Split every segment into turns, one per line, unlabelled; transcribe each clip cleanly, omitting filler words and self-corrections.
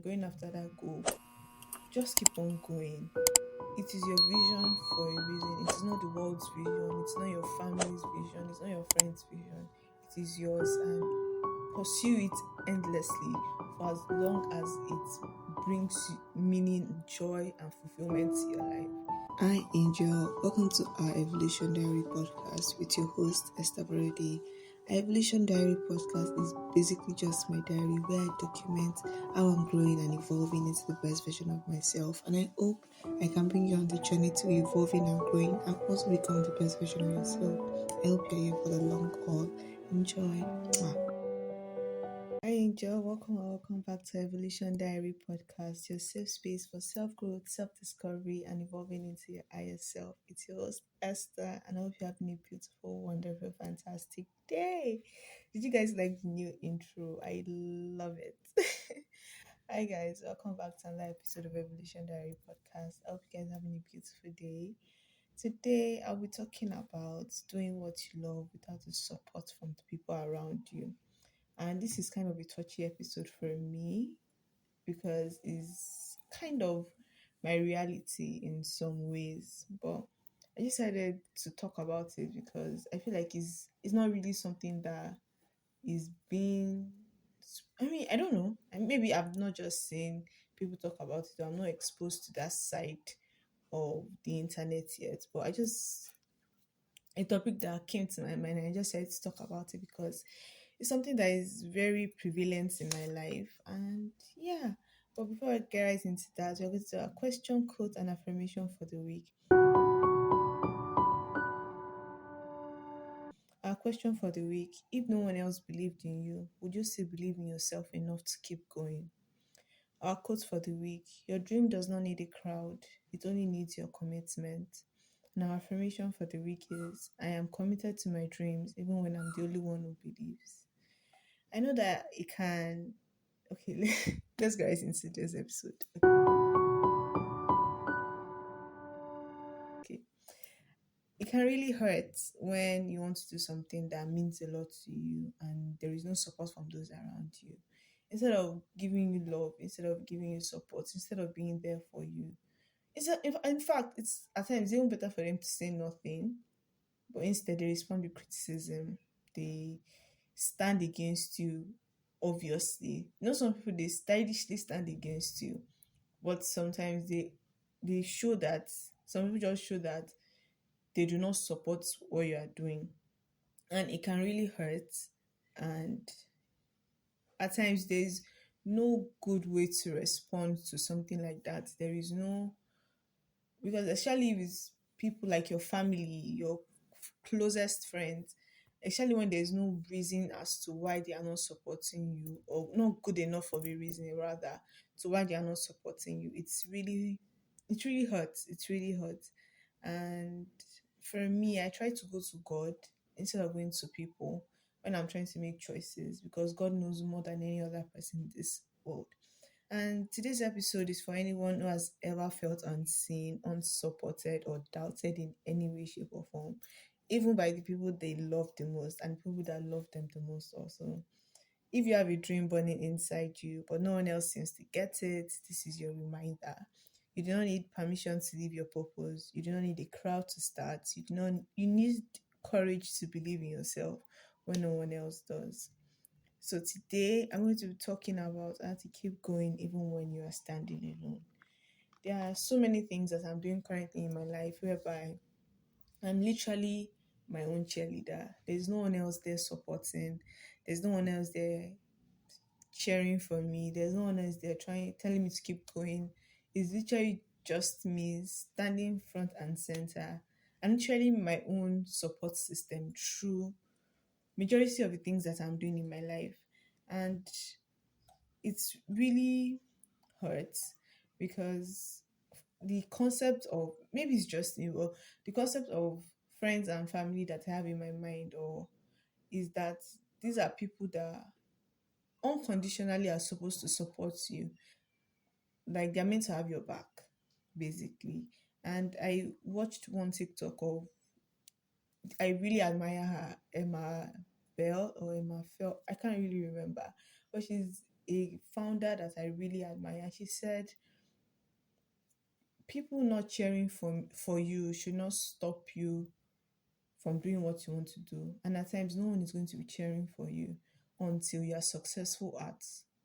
Going after that goal, just keep on going. It is your vision for a reason. It is not the world's vision. It's not your family's vision. It's not your friend's vision. It is yours, and pursue it endlessly for as long as it brings meaning, joy, and fulfillment to your life.
Hi, Angel. Welcome to our Evolution Diary podcast with your host, Esther Brody. Our Evolution Diary podcast is basically just my diary where I document how I'm growing and evolving into the best version of myself. And I hope I can bring you on the journey to evolving and growing and also become the best version of yourself. I hope you're here for the long haul. Enjoy. Mwah.
Hi, Angel. Welcome back to Evolution Diary Podcast, your safe space for self growth, self discovery, and evolving into your higher self. It's your host, Esther, and I hope you're having a beautiful, wonderful, fantastic day. Did you guys like the new intro? I love it. Hi, guys. Welcome back to another episode of Evolution Diary Podcast. I hope you guys are having a beautiful day. Today, I'll be talking about doing what you love without the support from the people around you. And this is kind of a touchy episode for me because it's kind of my reality in some ways. But I decided to talk about it because I feel like it's not really something that is being, I mean, I don't know. And maybe I've not just seen people talk about it, or I'm not exposed to that side of the internet yet. But a topic that came to my mind, and I just said to talk about it because it's something that is very prevalent in my life. And yeah, but before I get right into that, we're going to do a question, quote, and affirmation for the week. Our question for the week: if no one else believed in you, would you still believe in yourself enough to keep going? Our quote for the week: your dream does not need a crowd, it only needs your commitment. And our affirmation for the week is: I am committed to my dreams even when I'm the only one who believes. I know that it can. Okay, let's get right into this episode. Okay, it can really hurt when you want to do something that means a lot to you and there is no support from those around you. Instead of giving you love, instead of giving you support, instead of being there for you, in fact, it's at times even better for them to say nothing, but instead they respond with criticism. They stand against you, obviously. You know, some people they stylishly stand against you, but sometimes they show that some people just show that they do not support what you are doing, and it can really hurt. And at times there's no good way to respond to something like that. There is no, because especially with people like your family, your closest friends, especially when there's no reason as to why they are not supporting you, or not good enough of a reason rather to why they are not supporting you, it really hurts. It really hurts. And for me, I try to go to God instead of going to people when I'm trying to make choices, because God knows more than any other person in this world. And today's episode is for anyone who has ever felt unseen, unsupported, or doubted in any way, shape, or form, even by the people they love the most and people that love them the most, also. If you have a dream burning inside you, but no one else seems to get it, this is your reminder. You do not need permission to live your purpose. You do not need a crowd to start. You need courage to believe in yourself when no one else does. So today I'm going to be talking about how to keep going even when you are standing alone. There are so many things that I'm doing currently in my life whereby I'm literally my own cheerleader. There's no one else there supporting. There's no one else there cheering for me. There's no one else there trying telling me to keep going. It's literally just me standing front and center. I'm literally my own support system through majority of the things that I'm doing in my life. And it's really hurts because the concept of, maybe it's just me, but the concept of friends and family that I have in my mind, or is that these are people that unconditionally are supposed to support you, like they're meant to have your back, basically. And I watched one TikTok of, I really admire her, Emma Bell or Emma Fell, I can't really remember, but she's a founder that I really admire. She said, people not cheering for you should not stop you from doing what you want to do. And at times, no one is going to be cheering for you until you are successful at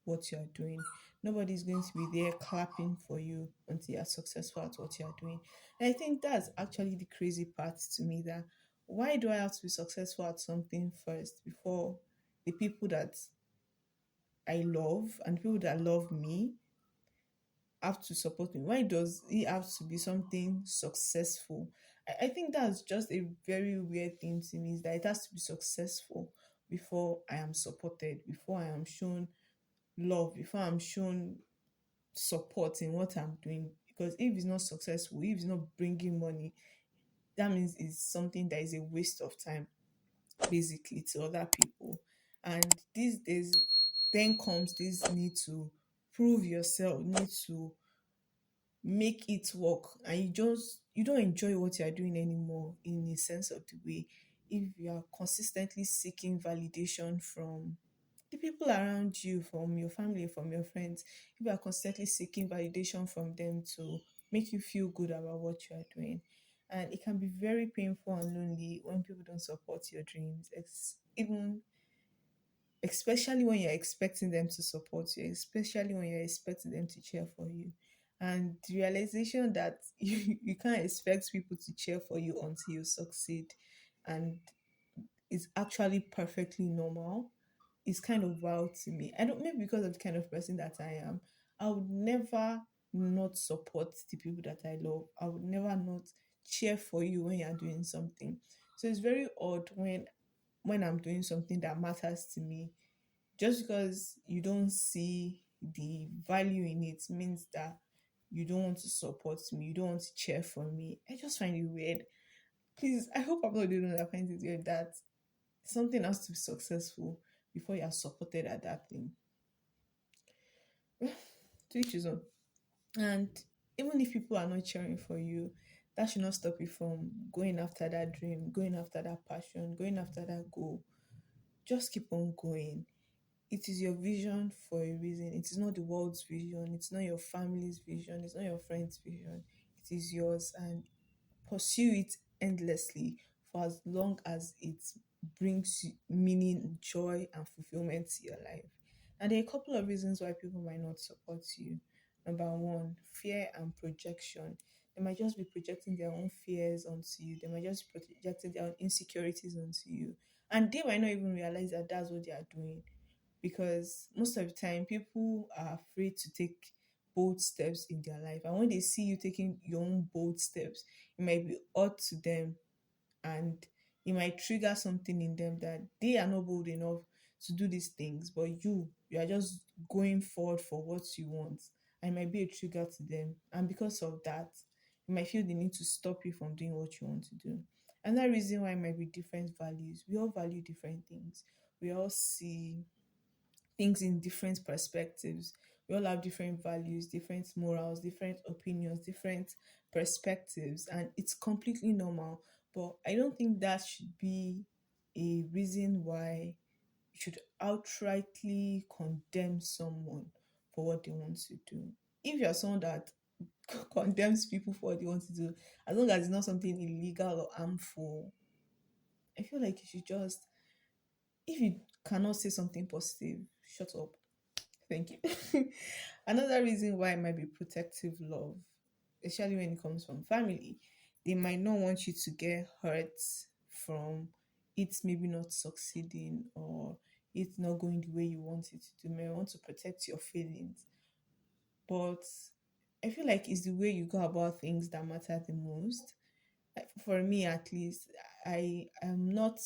what you are doing. Nobody is going to be there clapping for you until you are successful at what you are doing. And I think that's actually the crazy part to me, that why do I have to be successful at something first before the people that I love and people that love me have to support me? Why does it have to be something successful? I think that's just a very weird thing to me, is that it has to be successful before I am supported, before I am shown love, before I'm shown support in what I'm doing. Because if it's not successful, if it's not bringing money, that means it's something that is a waste of time, basically, to other people. And these days, then comes this need to prove yourself, need to make it work, and you don't enjoy what you are doing anymore, in a sense of the way, if you are consistently seeking validation from the people around you, from your family, from your friends. If you are constantly seeking validation from them to make you feel good about what you are doing, and it can be very painful and lonely when people don't support your dreams, even especially when you're expecting them to support you, especially when you're expecting them to cheer for you. And the realization that you can't expect people to cheer for you until you succeed, and it's actually perfectly normal, is kind of wild to me. I don't, maybe because of the kind of person that I am, I would never not support the people that I love. I would never not cheer for you when you're doing something. So it's very odd when I'm doing something that matters to me, just because you don't see the value in it means that you don't want to support me, you don't want to cheer for me. I just find it weird. Please, I hope I'm not the one that finds it weird that something has to be successful before you are supported at that thing. To each his own. And even if people are not cheering for you, that should not stop you from going after that dream, going after that passion, going after that goal. Just keep on going. It is your vision for a reason. It is not the world's vision. It's not your family's vision. It's not your friend's vision. It is yours, and pursue it endlessly for as long as it brings meaning, joy, and fulfillment to your life. And there are a couple of reasons why people might not support you. Number one, fear and projection. They might just be projecting their own fears onto you. They might just be projecting their own insecurities onto you. And they might not even realize that that's what they are doing, because most of the time people are afraid to take bold steps in their life, and when they see you taking your own bold steps, it might be odd to them, and it might trigger something in them that they are not bold enough to do these things, but you are just going forward for what you want, and it might be a trigger to them, and because of that, you might feel the need to stop you from doing what you want to do. Another reason why might be different values. We all value different things. We all see things in different perspectives. We all have different values, different morals, different opinions, different perspectives, and it's completely normal. But I don't think that should be a reason why you should outrightly condemn someone for what they want to do. If you're someone that condemns people for what they want to do, as long as it's not something illegal or harmful, I feel like you should just, if you cannot say something positive, shut up. Thank you. Another reason why it might be protective love, especially when it comes from family. They might not want you to get hurt from it maybe not succeeding, or it not going the way you want it to do. They may want to protect your feelings. But I feel like it's the way you go about things that matter the most. For me at least, I am not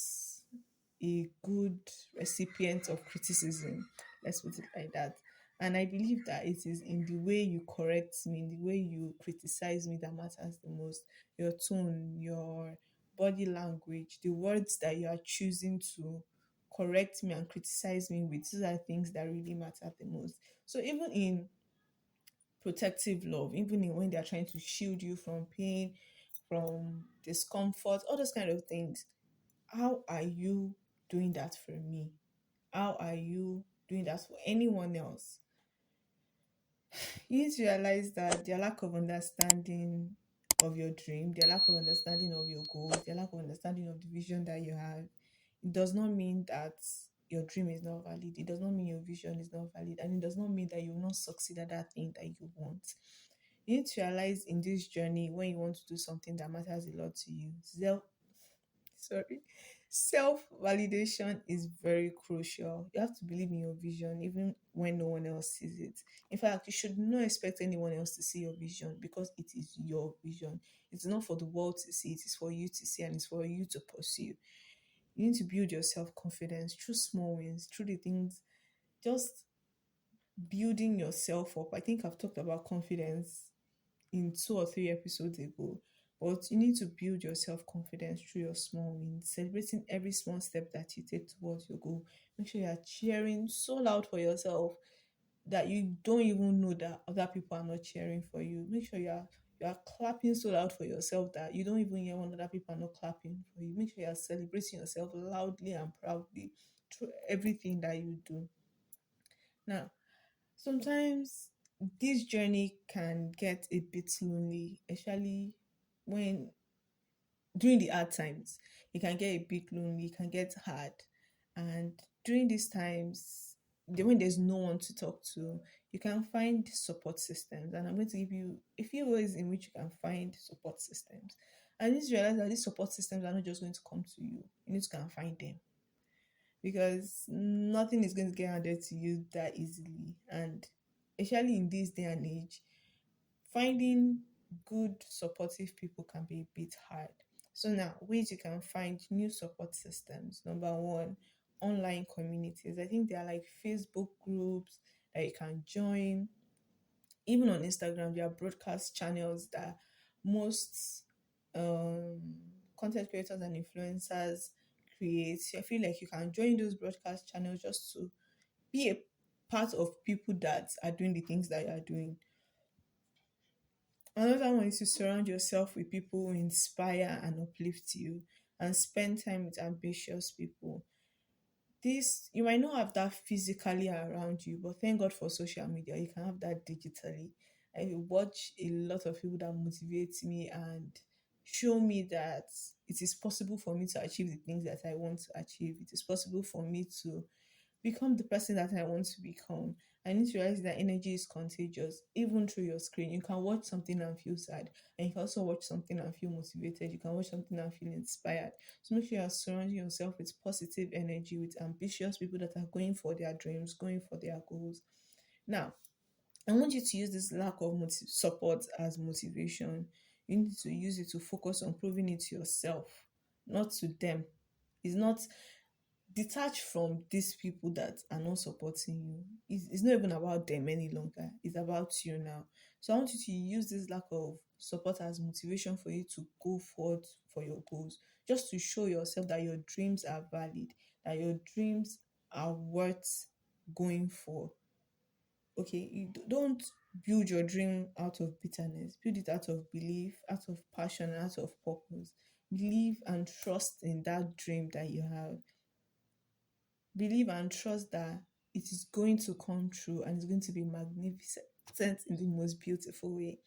a good recipient of criticism, let's put it like that. And I believe that it is in the way you correct me, in the way you criticize me, that matters the most. Your tone, your body language, the words that you are choosing to correct me and criticize me with, these are things that really matter the most. So even in protective love, even in when they're trying to shield you from pain, from discomfort, all those kind of things, how are you doing that for me? How are you doing that for anyone else, you need to realize that their lack of understanding of your dream, their lack of understanding of your goals, their lack of understanding of the vision that you have, it does not mean that your dream is not valid. It does not mean your vision is not valid. And it does not mean that you will not succeed at that thing that you want. You need to realize in this journey when you want to do something that matters a lot to you, sorry, self validation is very crucial. You have to believe in your vision even when no one else sees it. In fact, you should not expect anyone else to see your vision because it is your vision. It's not for the world to see, it is for you to see and it's for you to pursue. You need to build your self confidence through small wins, through the things, just building yourself up. I think I've talked about confidence in 2 or 3 episodes ago. But you need to build your self confidence through your small wins, celebrating every small step that you take towards your goal. Make sure you are cheering so loud for yourself that you don't even know that other people are not cheering for you. Make sure you are clapping so loud for yourself that you don't even hear when other people are not clapping for you. Make sure you are celebrating yourself loudly and proudly through everything that you do. Now, sometimes this journey can get a bit lonely, especially when during the hard times. It can get a bit lonely, it can get hard. And during these times, when there's no one to talk to, you can find support systems. And I'm going to give you a few ways in which you can find support systems. And you need to realize that these support systems are not just going to come to you. You need to go and find them because nothing is going to get handed to you that easily. And especially in this day and age, finding good supportive people can be a bit hard. So now, ways you can find new support systems. Number one, online communities. I think there are like Facebook groups that you can join. Even on Instagram, there are broadcast channels that most um, content creators and influencers create. So I feel like you can join those broadcast channels just to be a part of people that are doing the things that you are doing. Another one is to surround yourself with people who inspire and uplift you and spend time with ambitious people. This, you might not have that physically around you, but thank God for social media. You can have that digitally. I watch a lot of people that motivate me and show me that it is possible for me to achieve the things that I want to achieve. It is possible for me to become the person that I want to become. I need to realize that energy is contagious, even through your screen. You can watch something and feel sad, and you can also watch something and feel motivated. You can watch something and feel inspired. So make sure you are surrounding yourself with positive energy, with ambitious people that are going for their dreams, going for their goals. Now, I want you to use this lack of support as motivation. You need to use it to focus on proving it to yourself, not to them. It's not detach from these people that are not supporting you. It's not even about them any longer. It's about you now. So I want you to use this lack of support as motivation for you to go forward for your goals. Just to show yourself that your dreams are valid, that your dreams are worth going for. Okay, don't build your dream out of bitterness. Build it out of belief, out of passion, and out of purpose. Believe and trust in that dream that you have. Believe and trust that it is going to come true and it's going to be magnificent in the most beautiful way.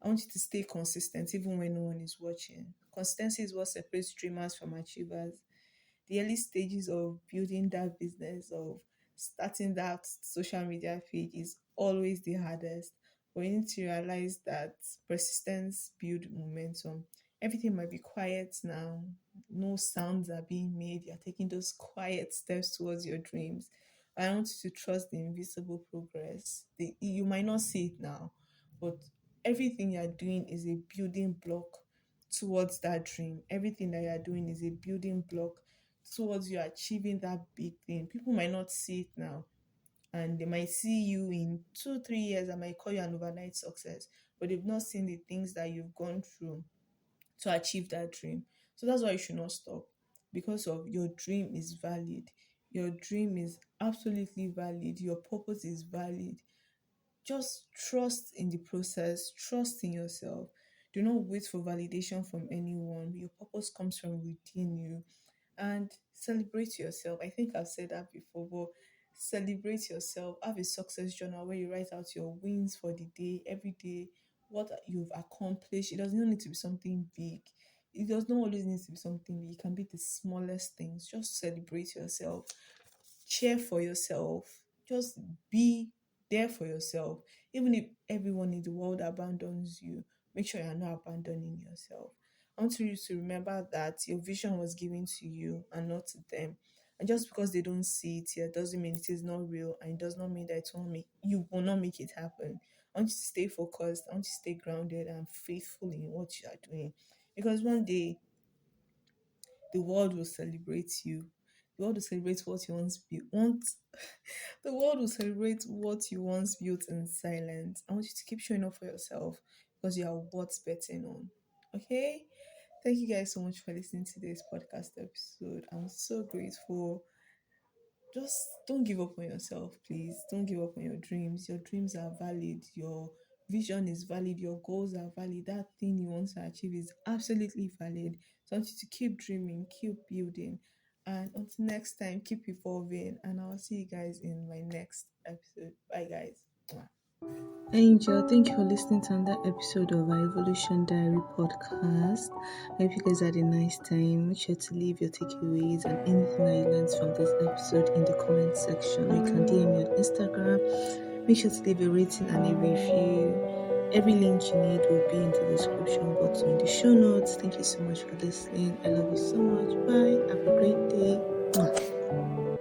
I want you to stay consistent even when no one is watching. Consistency is what separates dreamers from achievers. The early stages of building that business, of starting that social media page is always the hardest. But you need to realize that persistence builds momentum. Everything might be quiet now, no sounds are being made. You're taking those quiet steps towards your dreams. I want you to trust the invisible progress. You might not see it now, but everything you're doing is a building block towards that dream. Everything that you're doing is a building block towards you achieving that big thing. People might not see it now, and they might see you in 2 3 years and might call you an overnight success, but they've not seen the things that you've gone through to achieve that dream. So that's why you should not stop, because of your dream is valid. Your dream is absolutely valid. Your purpose is valid. Just trust in the process, trust in yourself. Do not wait for validation from anyone. Your purpose comes from within you, and celebrate yourself. I think I've said that before, but Celebrate yourself. Have a success journal where you write out your wins for the day, every day, what you've accomplished. It does not need to be something big. It does not always need to be something big. It can be the smallest things. Just celebrate yourself. Cheer for yourself. Just be there for yourself. Even if everyone in the world abandons you, make sure you're not abandoning yourself. I want you to remember that your vision was given to you and not to them. And just because they don't see it yet doesn't mean it is not real, and it does not mean that it won't make you will not make it happen. I want you to stay focused, I want you to stay grounded and faithful in what you are doing. Because one day the world will celebrate you. The world will celebrate what you once built. The world will celebrate what you once built in silence. I want you to keep showing up for yourself because you are worth betting on. Okay? Thank you guys so much for listening to this podcast episode. I'm so grateful. Just don't give up on yourself, please. Don't give up on your dreams. Your dreams are valid. Your vision is valid. Your goals are valid. That thing you want to achieve is absolutely valid. So I want you to keep dreaming, keep building. And until next time, keep evolving. And I'll see you guys in my next episode. Bye, guys. Mwah.
Angel, thank you for listening to another episode of our Evolution Diary podcast. I hope you guys had a nice time. Make sure to leave your takeaways and anything that you learned from this episode in the comment section. You can DM me on Instagram. Make sure to leave a rating and a review. Every link you need will be in the description box or in the show notes. Thank you so much for listening. I love you so much. Bye. Have a great day. Mwah.